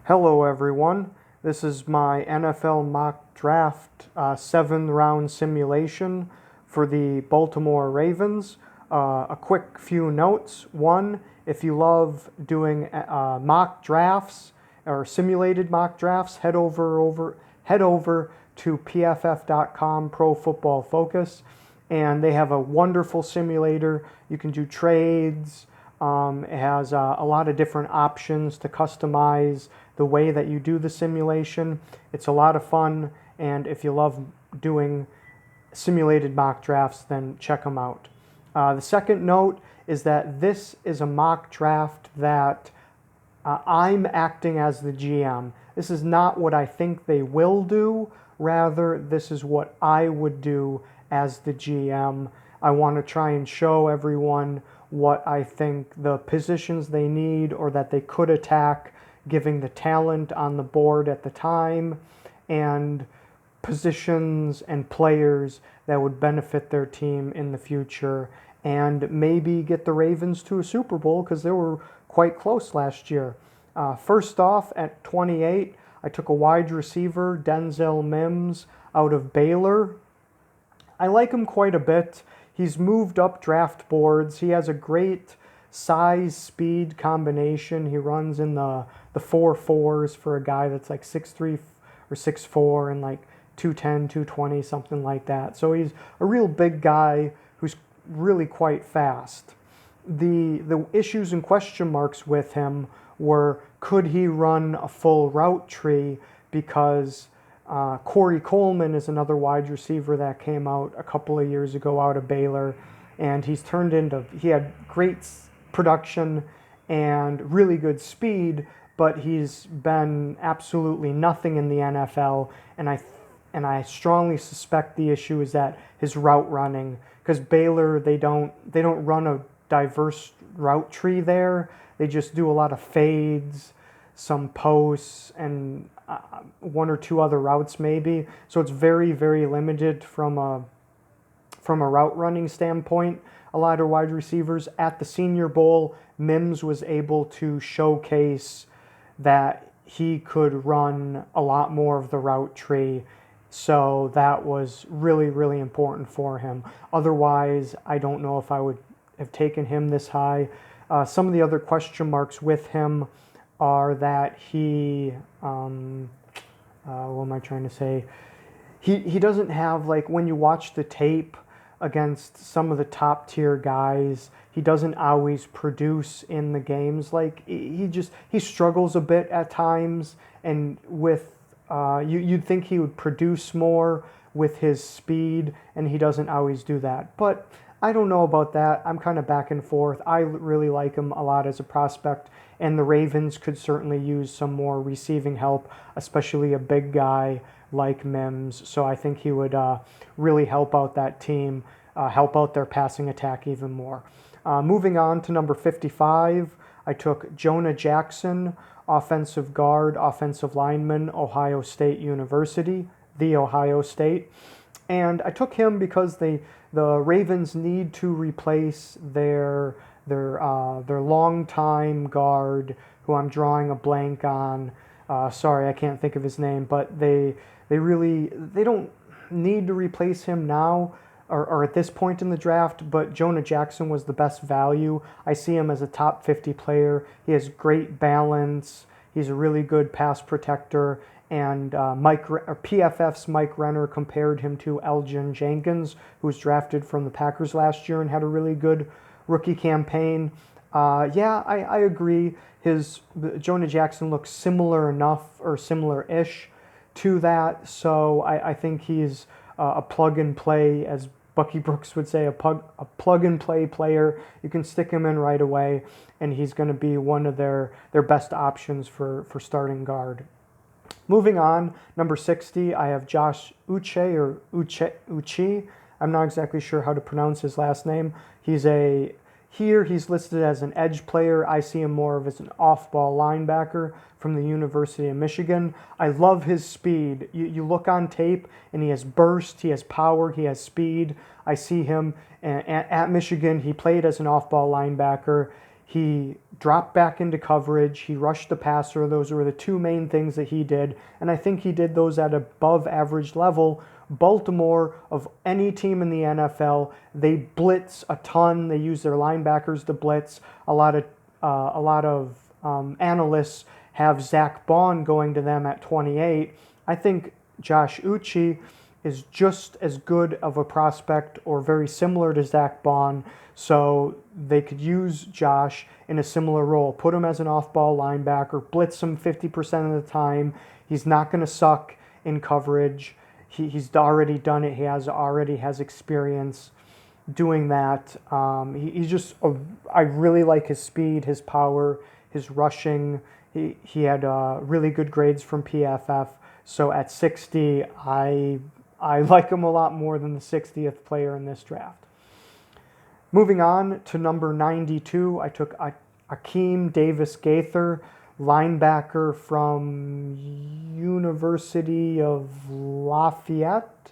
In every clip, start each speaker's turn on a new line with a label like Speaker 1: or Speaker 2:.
Speaker 1: Hello everyone, this is my NFL mock draft 7th round simulation for the Baltimore Ravens. A quick few notes. One, if you love doing mock drafts or simulated mock drafts, head over to PFF.com, Pro Football Focus, and they have a wonderful simulator. You can do trades. It has a lot of different options to customize the way that you do the simulation. It's a lot of fun, and if you love doing simulated mock drafts, then check them out. The second note is that this is a mock draft that I'm acting as the GM. This is not what I think they will do. Rather, this is what I would do as the GM. I want to try and show everyone what I think the positions they need or that they could attack, giving the talent on the board at the time, and positions and players that would benefit their team in the future, and maybe get the Ravens to a Super Bowl because they were quite close last year. First off, at 28, I took a wide receiver, Denzel Mims, out of Baylor. I like him quite a bit. He's moved up draft boards. He has a great size-speed combination. He runs in the 4.4s for a guy that's like 6'3" or 6'4" and like 210, 220, something like that. So he's a real big guy who's really quite fast. The issues and question marks with him were, could he run a full route tree? Because Corey Coleman is another wide receiver that came out a couple of years ago out of Baylor, and he had great production and really good speed, but he's been absolutely nothing in the NFL, and I strongly suspect the issue is that his route running, because Baylor, they don't run a diverse route tree there. They just do a lot of fades, some posts, and one or two other routes maybe. So it's very, very limited from a route running standpoint. A lot of wide receivers at the Senior Bowl, Mims was able to showcase that he could run a lot more of the route tree. So that was really, really important for him. Otherwise, I don't know if I would have taken him this high. Some of the other question marks with him are that he, what am I trying to say? He doesn't have, like, when you watch the tape against some of the top tier guys, he doesn't always produce in the games. Like, he struggles a bit at times, and with you'd think he would produce more with his speed, and he doesn't always do that. But I don't know about that. I'm kind of back and forth. I really like him a lot as a prospect, and the Ravens could certainly use some more receiving help, especially a big guy like Mims. So I think he would really help out that team, help out their passing attack even more. Moving on to number 55, I took Jonah Jackson, offensive guard, offensive lineman, Ohio State University, The Ohio State. And I took him because the Ravens need to replace their longtime guard, who I'm drawing a blank on. Sorry, I can't think of his name, but they don't need to replace him now or at this point in the draft, but Jonah Jackson was the best value. I see him as a top 50 player. He has great balance. He's a really good pass protector. And PFF's Mike Renner compared him to Elgin Jenkins, who was drafted from the Packers last year and had a really good rookie campaign. I agree. Jonah Jackson looks similar enough or similar-ish to that. So I think he's a plug-and-play, as Bucky Brooks would say, a plug-and-play player. You can stick him in right away, and he's going to be one of their best options for starting guard. Moving on, number 60, I have Josh Uche. I'm not exactly sure how to pronounce his last name. He's listed as an edge player. I see him more of as an off-ball linebacker from the University of Michigan. I love his speed. You look on tape, and he has burst, he has power, he has speed. I see him at Michigan. He played as an off-ball linebacker. He dropped back into coverage. He rushed the passer. Those were the two main things that he did. And I think he did those at above average level. Baltimore, of any team in the NFL, they blitz a ton. They use their linebackers to blitz. A lot of analysts have Zach Bond going to them at 28. I think Josh Uche is just as good of a prospect or very similar to Zach Bond, so they could use Josh in a similar role. Put him as an off-ball linebacker, blitz him 50% of the time. He's not going to suck in coverage. He's already done it. He already has experience doing that. I really like his speed, his power, his rushing. He had really good grades from PFF. So at 60, I like him a lot more than the 60th player in this draft. Moving on to number 92, I took Akeem Davis-Gaither, linebacker from University of Lafayette.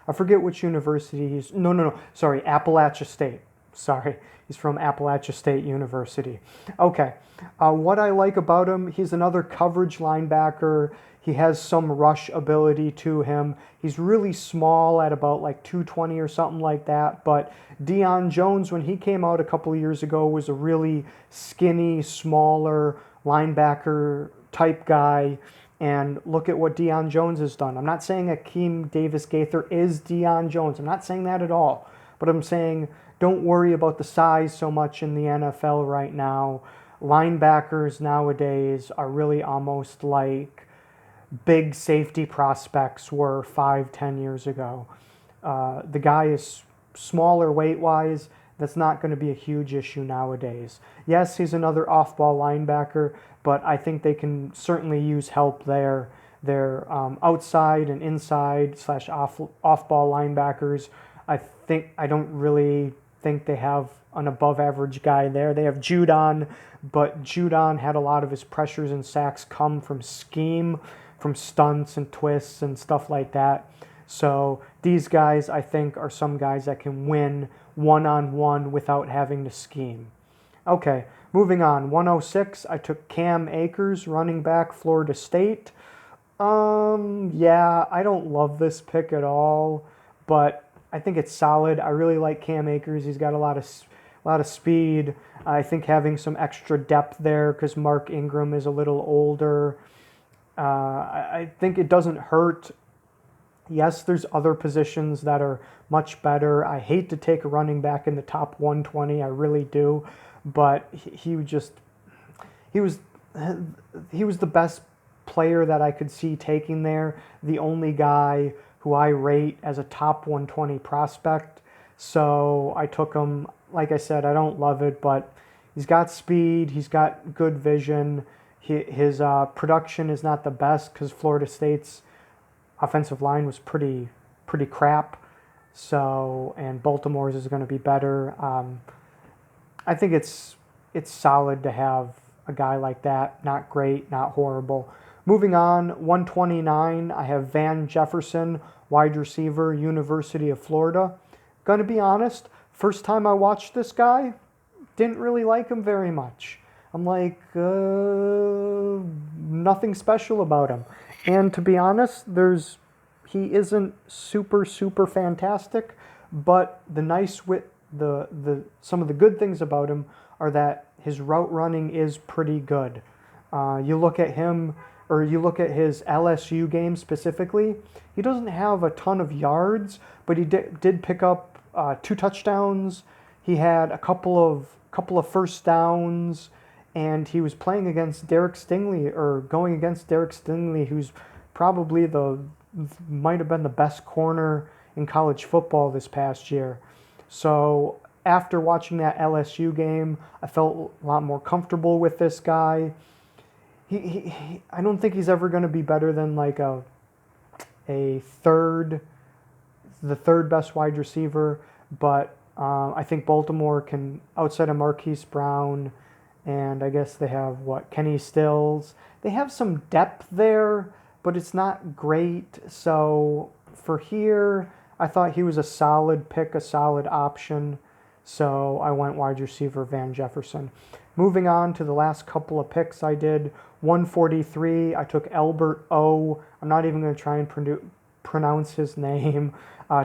Speaker 1: I forget which university he's. No. Sorry, Appalachia State. Sorry, he's from Appalachia State University. Okay, what I like about him, he's another coverage linebacker. He has some rush ability to him. He's really small at about like 220 or something like that. But Deion Jones, when he came out a couple of years ago, was a really skinny, smaller linebacker type guy. And look at what Deion Jones has done. I'm not saying Akeem Davis-Gaither is Deion Jones. I'm not saying that at all. But I'm saying don't worry about the size so much in the NFL right now. Linebackers nowadays are really almost like big safety prospects were 5-10 years ago. The guy is smaller weight-wise. That's not going to be a huge issue nowadays. Yes, he's another off-ball linebacker, but I think they can certainly use help there. Their outside and inside / off-ball linebackers, I don't really think they have an above-average guy there. They have Judon, but Judon had a lot of his pressures and sacks come from scheme, from stunts and twists and stuff like that. So these guys, I think, are some guys that can win one-on-one without having to scheme. Okay, moving on. 106, I took Cam Akers, running back, Florida State. Yeah, I don't love this pick at all, but I think it's solid. I really like Cam Akers. He's got a lot of speed. I think having some extra depth there because Mark Ingram is a little older. I think it doesn't hurt. Yes, there's other positions that are much better. I hate to take a running back in the top 120. I really do, but he was the best player that I could see taking there. The only guy who I rate as a top 120 prospect. So I took him. Like I said, I don't love it, but he's got speed. He's got good vision. His production is not the best because Florida State's offensive line was pretty crap. So, and Baltimore's is going to be better. I think it's solid to have a guy like that. Not great, not horrible. Moving on, 129, I have Van Jefferson, wide receiver, University of Florida. Going to be honest, first time I watched this guy, didn't really like him very much. I'm like, nothing special about him. And to be honest, he isn't super fantastic, but some of the good things about him are that his route running is pretty good. You look at him, or you look at his LSU game specifically, he doesn't have a ton of yards, but he did pick up 2 touchdowns. He had a couple of first downs, and he was playing against Derek Stingley, or going against Derek Stingley, who's probably might have been the best corner in college football this past year. So after watching that LSU game, I felt a lot more comfortable with this guy. I don't think he's ever going to be better than like the third best wide receiver, but I think Baltimore can, outside of Marquise Brown, and I guess they have Kenny Stills. They have some depth there, but it's not great. So for here, I thought he was a solid pick, a solid option. So I went wide receiver Van Jefferson. Moving on to the last couple of picks I did. 143, I took Albert O. I'm not even going to try and pronounce his name.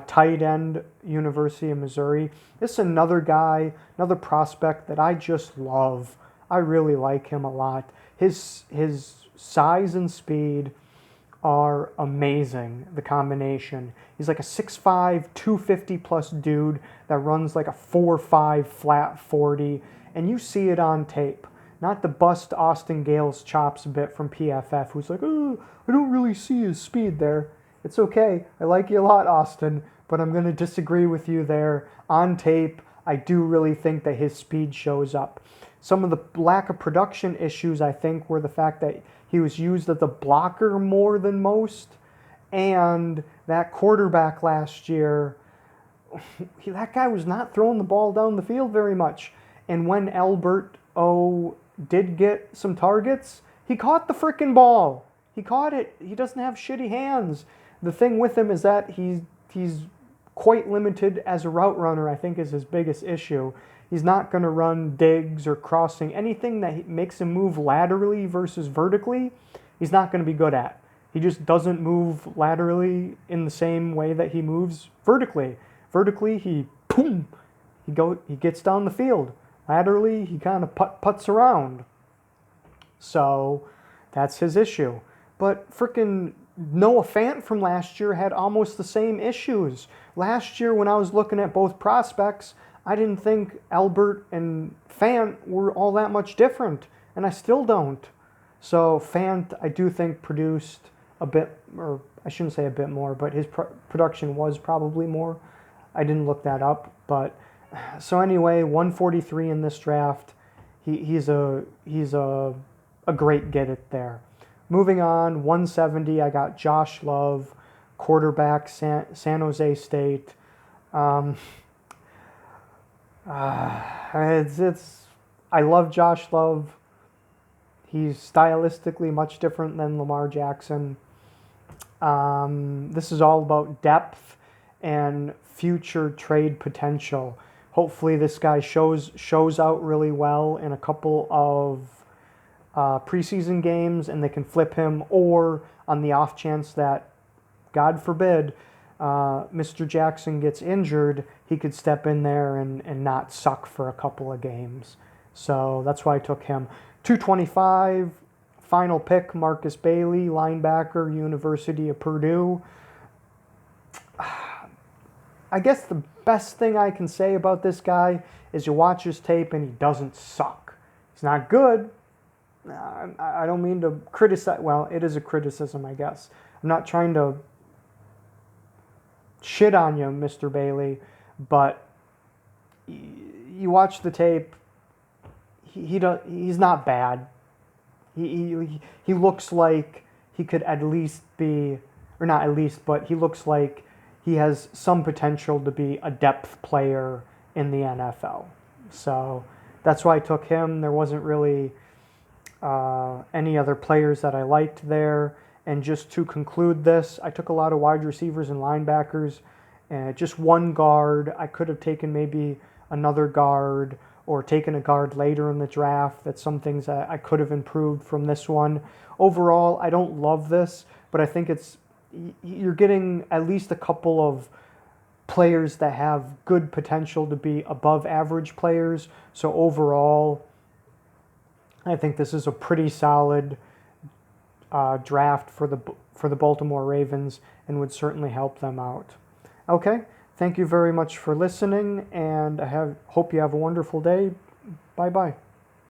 Speaker 1: Tight end, University of Missouri. This is another guy, another prospect that I just love. I really like him a lot. His size and speed are amazing, the combination. He's like a 6'5", 250 plus dude that runs like a 4.5 flat 40, and you see it on tape. Not to bust Austin Gale's chops a bit from PFF, who's like, oh, I don't really see his speed there. It's okay. I like you a lot, Austin, but I'm going to disagree with you there. On tape, I do really think that his speed shows up. Some of the lack of production issues, I think, were the fact that he was used as a blocker more than most. And that quarterback last year, that guy was not throwing the ball down the field very much. And when Albert O did get some targets, he caught the freaking ball. He caught it. He doesn't have shitty hands. The thing with him is that he's quite limited as a route runner, I think, is his biggest issue. He's not going to run digs or crossing. Anything that makes him move laterally versus vertically, he's not going to be good at. He just doesn't move laterally in the same way that he moves vertically. Vertically, he gets down the field. Laterally, he kind of puts around. So that's his issue. But freaking Noah Fant from last year had almost the same issues. Last year, when I was looking at both prospects, I didn't think Albert and Fant were all that much different, and I still don't. So Fant, I do think, produced a bit, or I shouldn't say a bit more, but his production was probably more. I didn't look that up, but so anyway, 143 in this draft. He's a great get it there. Moving on, 170, I got Josh Love, quarterback, San Jose State. I love Josh Love. He's stylistically much different than Lamar Jackson. This is all about depth and future trade potential. Hopefully this guy shows out really well in a couple of preseason games and they can flip him, or on the off chance that, God forbid, Mr. Jackson gets injured, he could step in there and not suck for a couple of games. So that's why I took him. 225, final pick, Marcus Bailey, linebacker, University of Purdue. I guess the best thing I can say about this guy is you watch his tape and he doesn't suck. He's not good. I don't mean to criticize. Well, it is a criticism, I guess. I'm not trying to shit on you, Mr. Bailey, but you watch the tape. He's not bad. He looks like he could at least be, or not at least, but he looks like he has some potential to be a depth player in the NFL. So that's why I took him. There wasn't really any other players that I liked there. And just to conclude this, I took a lot of wide receivers and linebackers, and just one guard. I could have taken maybe another guard or taken a guard later in the draft. That's some things that I could have improved from this one. Overall, I don't love this, but I think you're getting at least a couple of players that have good potential to be above average players. So overall, I think this is a pretty solid draft for the Baltimore Ravens and would certainly help them out. Okay, thank you very much for listening, and I hope you have a wonderful day. Bye-bye.